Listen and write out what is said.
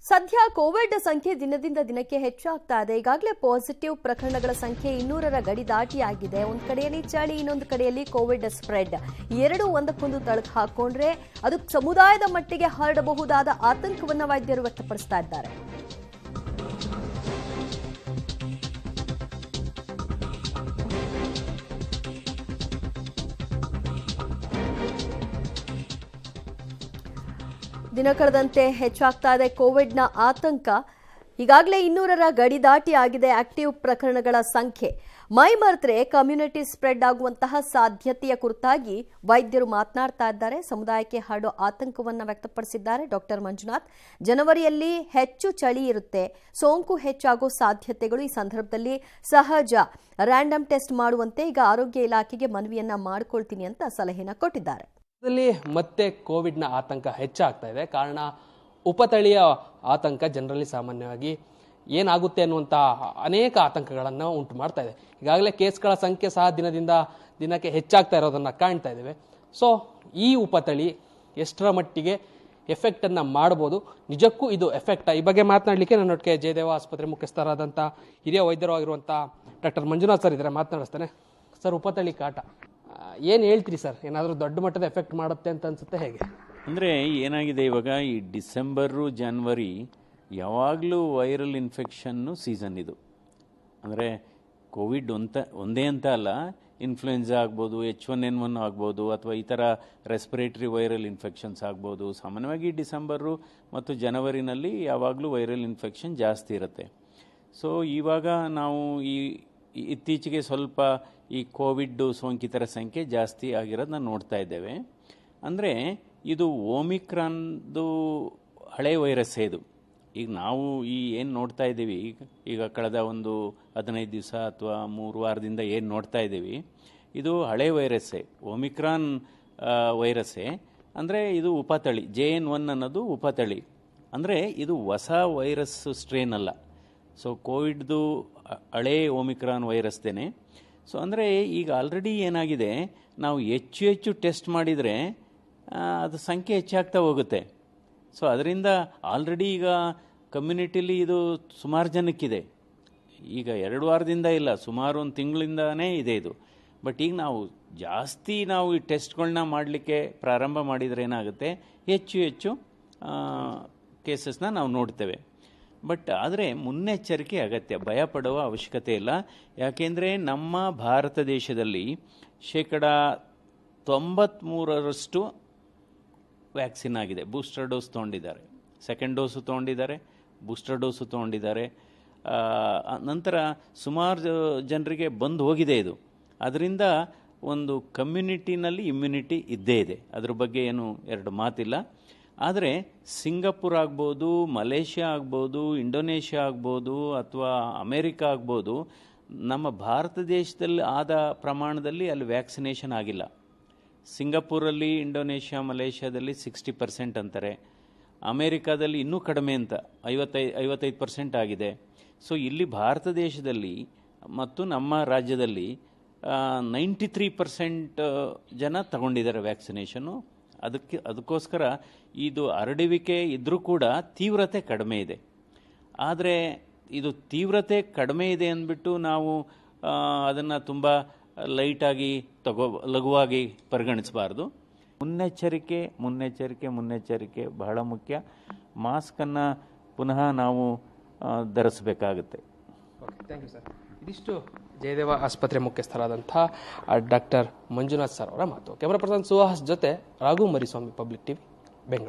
ಸದ್ಯ ಕೋವಿಡ್ ಸಂಖ್ಯೆ ದಿನದಿಂದ ದಿನಕ್ಕೆ ಹೆಚ್ಚಾಗ್ತಾ ಇದೆ. ಈಗಾಗಲೇ ಪಾಸಿಟಿವ್ ಪ್ರಕರಣಗಳ ಸಂಖ್ಯೆ 200ರ ಗಡಿ ದಾಟಿಯಾಗಿದೆ. ಒಂದು ಕಡೆಯಲ್ಲಿ ಚಳಿ, ಇನ್ನೊಂದು ಕಡೆಯಲ್ಲಿ ಕೋವಿಡ್ ಸ್ಪ್ರೆಡ್. ಎರಡೂ ಒಂದಕ್ಕೊಂದು ತಳಕು ಹಾಕೊಂಡ್ರೆ ಅದು ಸಮುದಾಯದ ಮಟ್ಟಿಗೆ ಹರಡಬಹುದಾದ ಆತಂಕವನ್ನು ವೈದ್ಯರು ವ್ಯಕ್ತಪಡಿಸ್ತಾ ಇದ್ದಾರೆ. ದಿನ ಕಳೆದಂತೆ ಹೆಚ್ಚಾಗ್ತಾ ಇದೆ ಕೋವಿಡ್ನ ಆತಂಕ. ಈಗಾಗಲೇ 200ರ ಗಡಿ ದಾಟಿ ಆಗಿದೆ ಆಕ್ಟಿವ್ ಪ್ರಕರಣಗಳ ಸಂಖ್ಯೆ. ಮೈ ಮರೆತರೆ ಕಮ್ಯುನಿಟಿ ಸ್ಪ್ರೆಡ್ ಆಗುವಂತಹ ಸಾಧ್ಯತೆಯ ಕುರಿತಾಗಿ ವೈದ್ಯರು ಮಾತನಾಡ್ತಾ ಇದ್ದಾರೆ. ಸಮುದಾಯಕ್ಕೆ ಹರಡೋ ಆತಂಕವನ್ನು ವ್ಯಕ್ತಪಡಿಸಿದ್ದಾರೆ ಡಾಕ್ಟರ್ ಮಂಜುನಾಥ್. ಜನವರಿಯಲ್ಲಿ ಹೆಚ್ಚು ಚಳಿ ಇರುತ್ತೆ, ಸೋಂಕು ಹೆಚ್ಚಾಗೋ ಸಾಧ್ಯತೆಗಳು. ಈ ಸಂದರ್ಭದಲ್ಲಿ ಸಹಜ ರ್ಯಾಂಡಮ್ ಟೆಸ್ಟ್ ಮಾಡುವಂತೆ ಈಗ ಆರೋಗ್ಯ ಇಲಾಖೆಗೆ ಮನವಿಯನ್ನ ಮಾಡಿಕೊಳ್ತೀನಿ ಅಂತ ಸಲಹೆನ ಕೊಟ್ಟಿದ್ದಾರೆ. ಮತ್ತೆ ಕೋವಿಡ್ನ ಆತಂಕ ಹೆಚ್ಚಾಗ್ತಾ ಇದೆ. ಕಾರಣ ಉಪತಳಿಯ ಆತಂಕ ಜನರಲ್ಲಿ ಸಾಮಾನ್ಯವಾಗಿ ಏನಾಗುತ್ತೆ ಅನ್ನುವಂಥ ಅನೇಕ ಆತಂಕಗಳನ್ನು ಉಂಟು ಮಾಡ್ತಾ ಇದೆ. ಈಗಾಗಲೇ ಕೇಸ್ಗಳ ಸಂಖ್ಯೆ ಸಹ ದಿನದಿಂದ ದಿನಕ್ಕೆ ಹೆಚ್ಚಾಗ್ತಾ ಇರೋದನ್ನು ಕಾಣ್ತಾ ಇದ್ದೇವೆ. ಸೊ ಈ ಉಪತಳಿ ಎಷ್ಟರ ಮಟ್ಟಿಗೆ ಎಫೆಕ್ಟನ್ನು ಮಾಡ್ಬೋದು, ನಿಜಕ್ಕೂ ಇದು ಎಫೆಕ್ಟಾ, ಈ ಬಗ್ಗೆ ಮಾತನಾಡಲಿಕ್ಕೆ ನನ್ನೊಟ್ಟಿಗೆ ಜಯದೇವ ಆಸ್ಪತ್ರೆ ಮುಖ್ಯಸ್ಥರಾದಂಥ ಹಿರಿಯ ವೈದ್ಯರು ಆಗಿರುವಂಥ ಡಾಕ್ಟರ್ ಮಂಜುನಾಥ್ ಸರ್ ಇದ್ದಾರೆ. ಮಾತನಾಡಿಸ್ತಾನೆ. ಸರ್, ಉಪತಳಿ ಕಾಟ ಏನು ಹೇಳ್ತೀರಿ ಸರ್? ಏನಾದರೂ ದೊಡ್ಡ ಮಟ್ಟದ ಎಫೆಕ್ಟ್ ಮಾಡುತ್ತೆ ಅಂತ ಅನ್ಸುತ್ತೆ, ಹೇಗೆ? ಅಂದರೆ ಏನಾಗಿದೆ, ಇವಾಗ ಈ ಡಿಸೆಂಬರು ಜನವರಿ ಯಾವಾಗಲೂ ವೈರಲ್ ಇನ್ಫೆಕ್ಷನ್ನು ಸೀಸನ್ ಇದು. ಅಂದರೆ ಕೋವಿಡ್ ಒಂದೇ ಅಂತ ಅಲ್ಲ, ಇನ್ಫ್ಲುಯೆನ್ಸಾ ಆಗ್ಬೋದು, H1N1 ಆಗ್ಬೋದು, ಅಥವಾ ಈ ಥರ ರೆಸ್ಪಿರೇಟರಿ ವೈರಲ್ ಇನ್ಫೆಕ್ಷನ್ಸ್ ಆಗ್ಬೋದು. ಸಾಮಾನ್ಯವಾಗಿ ಡಿಸೆಂಬರು ಮತ್ತು ಜನವರಿನಲ್ಲಿ ಯಾವಾಗಲೂ ವೈರಲ್ ಇನ್ಫೆಕ್ಷನ್ ಜಾಸ್ತಿ ಇರುತ್ತೆ. ಸೊ ಇವಾಗ ನಾವು ಇತ್ತೀಚೆಗೆ ಸ್ವಲ್ಪ ಈ ಕೋವಿಡ್ ಸೋಂಕಿತರ ಸಂಖ್ಯೆ ಜಾಸ್ತಿ ಆಗಿರೋದನ್ನ ನೋಡ್ತಾ ಇದ್ದೇವೆ. ಅಂದರೆ ಇದು ಓಮಿಕ್ರಾನ್ದು ಹಳೆ ವೈರಸ್ಸೇ ಇದು. ಈಗ ನಾವು ಏನು ನೋಡ್ತಾ ಇದ್ದೀವಿ, ಈಗ ಕಳೆದ ಒಂದು 15 ದಿವಸ ಅಥವಾ 3 ವಾರದಿಂದ ಏನು ನೋಡ್ತಾ ಇದ್ದೀವಿ, ಇದು ಹಳೆ ವೈರಸ್ಸೇ, ಓಮಿಕ್ರಾನ್ ವೈರಸ್ಸೇ. ಅಂದರೆ ಇದು ಉಪತಳಿ, JN1 ಅನ್ನೋದು ಉಪತಳಿ. ಅಂದರೆ ಇದು ಹೊಸ ವೈರಸ್ ಸ್ಟ್ರೇನ್ ಅಲ್ಲ. ಸೊ ಕೋವಿಡ್ದು ಹಳೇ ಓಮಿಕ್ರಾನ್ ವೈರಸ್ದೇನೆ. ಸೊ ಅಂದರೆ ಈಗ ಆಲ್ರೆಡಿ ಏನಾಗಿದೆ, ನಾವು ಹೆಚ್ಚು ಟೆಸ್ಟ್ ಮಾಡಿದರೆ ಅದು ಸಂಖ್ಯೆ ಹೆಚ್ಚಾಗ್ತಾ ಹೋಗುತ್ತೆ. ಸೊ ಅದರಿಂದ ಆಲ್ರೆಡಿ ಈಗ ಕಮ್ಯುನಿಟಿಲಿ ಇದು ಸುಮಾರು ಜನಕ್ಕಿದೆ. ಈಗ 2 ವಾರದಿಂದ ಇಲ್ಲ, ಸುಮಾರು 1 ತಿಂಗಳಿಂದನೇ ಇದೆ ಇದು. ಬಟ್ ಈಗ ನಾವು ಜಾಸ್ತಿ ಈ ಟೆಸ್ಟ್ಗಳನ್ನ ಮಾಡಲಿಕ್ಕೆ ಪ್ರಾರಂಭ ಮಾಡಿದರೆ ಏನಾಗುತ್ತೆ, ಹೆಚ್ಚು ಕೇಸಸ್ನ ನಾವು ನೋಡ್ತೇವೆ. ಬಟ್ ಆದರೆ ಮುನ್ನೆಚ್ಚರಿಕೆ ಅಗತ್ಯ, ಭಯಪಡುವ ಅವಶ್ಯಕತೆ ಇಲ್ಲ. ಯಾಕೆಂದರೆ ನಮ್ಮ ಭಾರತ ದೇಶದಲ್ಲಿ 93% ವ್ಯಾಕ್ಸಿನ್ ಆಗಿದೆ. ಬೂಸ್ಟರ್ ಡೋಸ್ ತೊಗೊಂಡಿದ್ದಾರೆ, ಸೆಕೆಂಡ್ ಡೋಸು ತೊಗೊಂಡಿದ್ದಾರೆ, ಬೂಸ್ಟರ್ ಡೋಸು ತೊಗೊಂಡಿದ್ದಾರೆ. ನಂತರ ಸುಮಾರು ಜನರಿಗೆ ಬಂದು ಹೋಗಿದೆ ಇದು. ಅದರಿಂದ ಒಂದು ಕಮ್ಯುನಿಟಿನಲ್ಲಿ ಇಮ್ಯುನಿಟಿ ಇದ್ದೇ ಇದೆ, ಅದ್ರ ಬಗ್ಗೆ ಏನು ಎರಡು ಮಾತಿಲ್ಲ. ಆದರೆ ಸಿಂಗಪುರ್ ಆಗ್ಬೋದು, ಮಲೇಷ್ಯಾ ಆಗ್ಬೋದು, ಇಂಡೋನೇಷ್ಯಾ ಆಗ್ಬೋದು, ಅಥವಾ ಅಮೇರಿಕಾ ಆಗ್ಬೋದು, ನಮ್ಮ ಭಾರತ ದೇಶದಲ್ಲಿ ಆದ ಪ್ರಮಾಣದಲ್ಲಿ ಅಲ್ಲಿ ವ್ಯಾಕ್ಸಿನೇಷನ್ ಆಗಿಲ್ಲ. ಸಿಂಗಪುರಲ್ಲಿ, ಇಂಡೋನೇಷ್ಯಾ, ಮಲೇಷ್ಯಾದಲ್ಲಿ 60% ಅಂತಾರೆ. ಅಮೇರಿಕಾದಲ್ಲಿ ಇನ್ನೂ ಕಡಿಮೆ ಅಂತ 55% ಆಗಿದೆ. ಸೊ ಇಲ್ಲಿ ಭಾರತ ದೇಶದಲ್ಲಿ ಮತ್ತು ನಮ್ಮ ರಾಜ್ಯದಲ್ಲಿ 93% ಜನ ತಗೊಂಡಿದ್ದಾರೆ ವ್ಯಾಕ್ಸಿನೇಷನ್ನು. ಅದಕ್ಕೋಸ್ಕರ ಇದು ಹರಡುವಿಕೆ ಇದ್ದರೂ ಕೂಡ ತೀವ್ರತೆ ಕಡಿಮೆ ಇದೆ. ಆದರೆ ಇದು ತೀವ್ರತೆ ಕಡಿಮೆ ಇದೆ ಅಂದ್ಬಿಟ್ಟು ನಾವು ಅದನ್ನು ತುಂಬ ಲೈಟಾಗಿ ಲಘುವಾಗಿ ಪರಿಗಣಿಸಬಾರ್ದು. ಮುನ್ನೆಚ್ಚರಿಕೆ ಬಹಳ ಮುಖ್ಯ. ಮಾಸ್ಕನ್ನು ಪುನಃ ನಾವು ಧರಿಸಬೇಕಾಗುತ್ತೆ. Okay, thank you sir. ಇದಿಷ್ಟು ಜಯದೇವ ಆಸ್ಪತ್ರೆ ಮುಖ್ಯಸ್ಥರಾದಂಥ ಡಾಕ್ಟರ್ ಮಂಜುನಾಥ್ ಸರ್ ಅವರ ಮಾತು. ಕ್ಯಾಮರಾ ಪರ್ಸನ್ ಸುಹಾಸ್ ಜೊತೆ ರಾಘು ಮರಿಸ್ವಾಮಿ, ಪಬ್ಲಿಕ್ ಟಿವಿ, ಬೆಂಗಳೂರು.